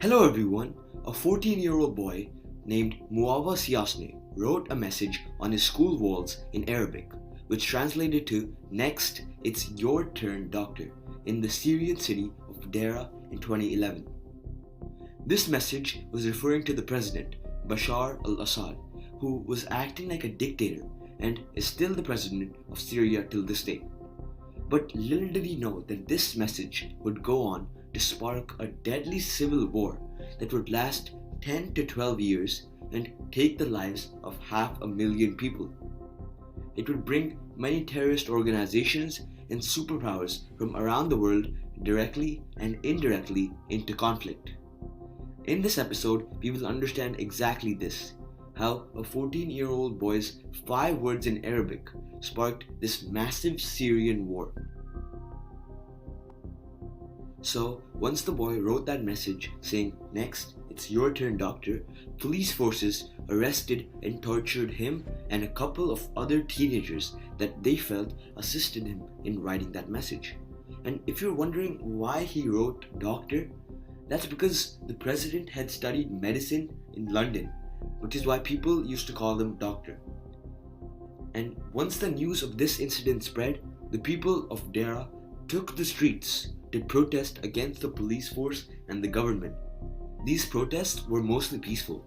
Hello everyone. A 14-year-old boy named Muawa Siasne wrote a message on his school walls in Arabic, which translated to "Next, it's your turn, doctor," in the Syrian city of Dera in 2011. This message was referring to the president, Bashar al-Assad, who was acting like a dictator and is still the president of Syria till this day. But little did he know that this message would go on to spark a deadly civil war that would last 10 to 12 years and take the lives of 500,000 people. It would bring many terrorist organizations and superpowers from around the world directly and indirectly into conflict. In this episode, we will understand exactly this: how a 14-year-old boy's 5 words in Arabic sparked this massive Syrian war. So, once the boy wrote that message saying, "Next, it's your turn, doctor," police forces arrested and tortured him and a couple of other teenagers that they felt assisted him in writing that message. And if you're wondering why he wrote doctor, that's because the president had studied medicine in London, which is why people used to call him doctor. And once the news of this incident spread, the people of Dera took the streets to protest against the police force and the government. These protests were mostly peaceful.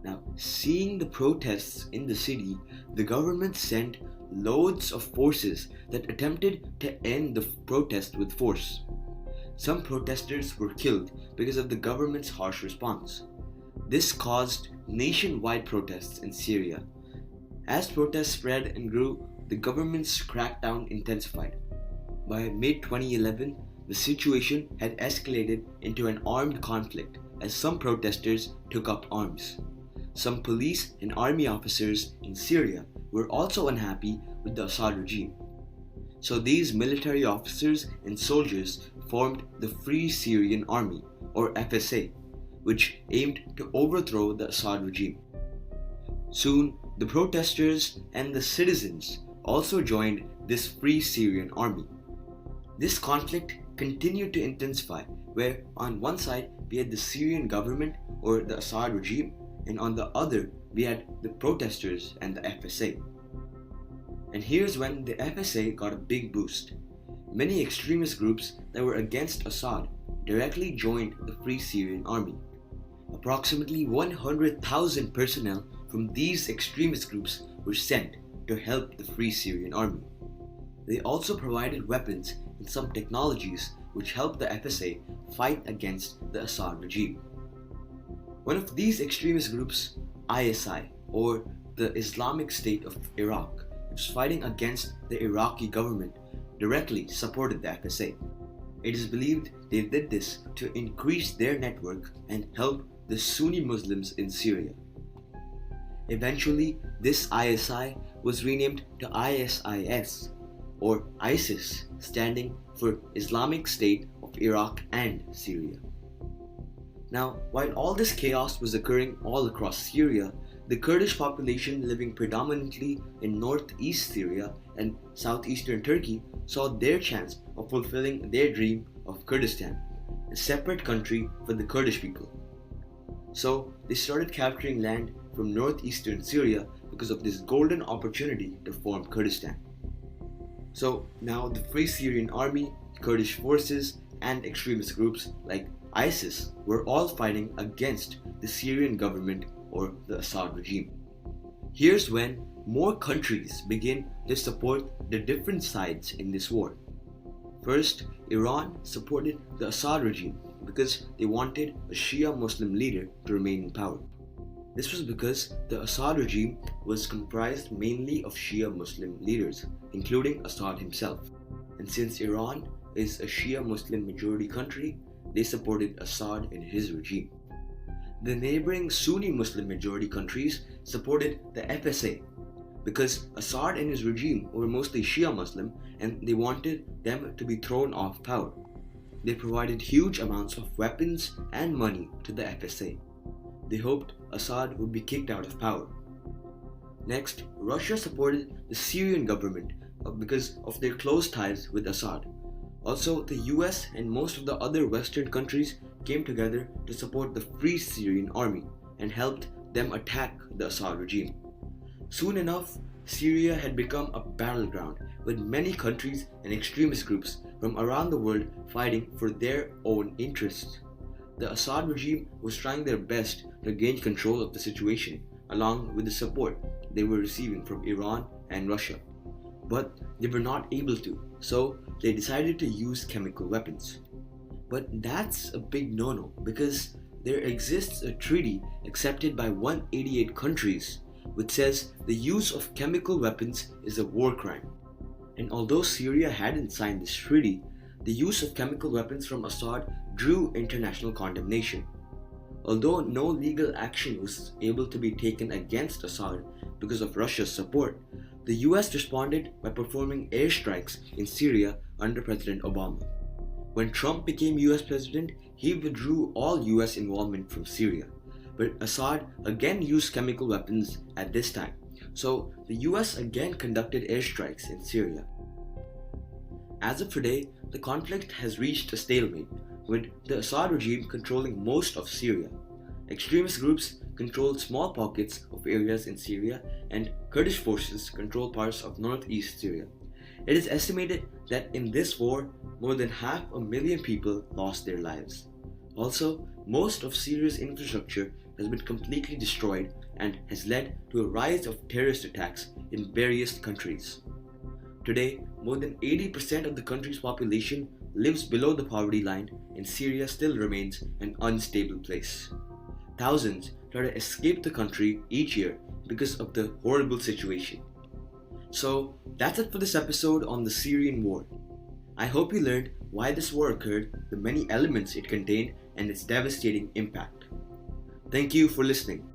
Now, seeing the protests in the city, the government sent loads of forces that attempted to end the protest with force. Some protesters were killed because of the government's harsh response. This caused nationwide protests in Syria. As protests spread and grew, the government's crackdown intensified. By mid-2011, the situation had escalated into an armed conflict as some protesters took up arms. Some police and army officers in Syria were also unhappy with the Assad regime. So these military officers and soldiers formed the Free Syrian Army, or FSA, which aimed to overthrow the Assad regime. Soon, the protesters and the citizens also joined this Free Syrian Army. This conflict continued to intensify, where on one side we had the Syrian government or the Assad regime, and on the other we had the protesters and the FSA. And here's when the FSA got a big boost. Many extremist groups that were against Assad directly joined the Free Syrian Army. Approximately 100,000 personnel from these extremist groups were sent to help the Free Syrian Army. They also provided weapons and some technologies which helped the FSA fight against the Assad regime. One of these extremist groups, ISI, or the Islamic State of Iraq, which was fighting against the Iraqi government, directly supported the FSA. It is believed they did this to increase their network and help the Sunni Muslims in Syria. Eventually, this ISI was renamed to ISIS, or ISIS, standing for Islamic State of Iraq and Syria. Now, while all this chaos was occurring all across Syria, the Kurdish population living predominantly in northeast Syria and southeastern Turkey saw their chance of fulfilling their dream of Kurdistan, a separate country for the Kurdish people. So they started capturing land from northeastern Syria because of this golden opportunity to form Kurdistan. So now the Free Syrian Army, Kurdish forces, and extremist groups like ISIS were all fighting against the Syrian government or the Assad regime. Here's when more countries begin to support the different sides in this war. First, Iran supported the Assad regime because they wanted a Shia Muslim leader to remain in power. This was because the Assad regime was comprised mainly of Shia Muslim leaders, including Assad himself. And since Iran is a Shia Muslim majority country, they supported Assad and his regime. The neighboring Sunni Muslim majority countries supported the FSA because Assad and his regime were mostly Shia Muslim and they wanted them to be thrown off power. They provided huge amounts of weapons and money to the FSA. They hoped Assad would be kicked out of power. Next, Russia supported the Syrian government because of their close ties with Assad. Also, the US and most of the other Western countries came together to support the Free Syrian Army and helped them attack the Assad regime. Soon enough, Syria had become a battleground with many countries and extremist groups from around the world fighting for their own interests. The Assad regime was trying their best to gain control of the situation, along with the support they were receiving from Iran and Russia. But they were not able to, so they decided to use chemical weapons. But that's a big no-no because there exists a treaty accepted by 188 countries which says the use of chemical weapons is a war crime. And although Syria hadn't signed this treaty, the use of chemical weapons from Assad drew international condemnation. Although no legal action was able to be taken against Assad because of Russia's support, the US responded by performing airstrikes in Syria under President Obama. When Trump became US president, he withdrew all US involvement from Syria. But Assad again used chemical weapons at this time, so the US again conducted airstrikes in Syria. As of today, the conflict has reached a stalemate, with the Assad regime controlling most of Syria. Extremist groups control small pockets of areas in Syria, and Kurdish forces control parts of northeast Syria. It is estimated that in this war, more than 500,000 people lost their lives. Also, most of Syria's infrastructure has been completely destroyed and has led to a rise of terrorist attacks in various countries. Today, more than 80% of the country's population lives below the poverty line, and Syria still remains an unstable place. Thousands try to escape the country each year because of the horrible situation. So, that's it for this episode on the Syrian War. I hope you learned why this war occurred, the many elements it contained, and its devastating impact. Thank you for listening.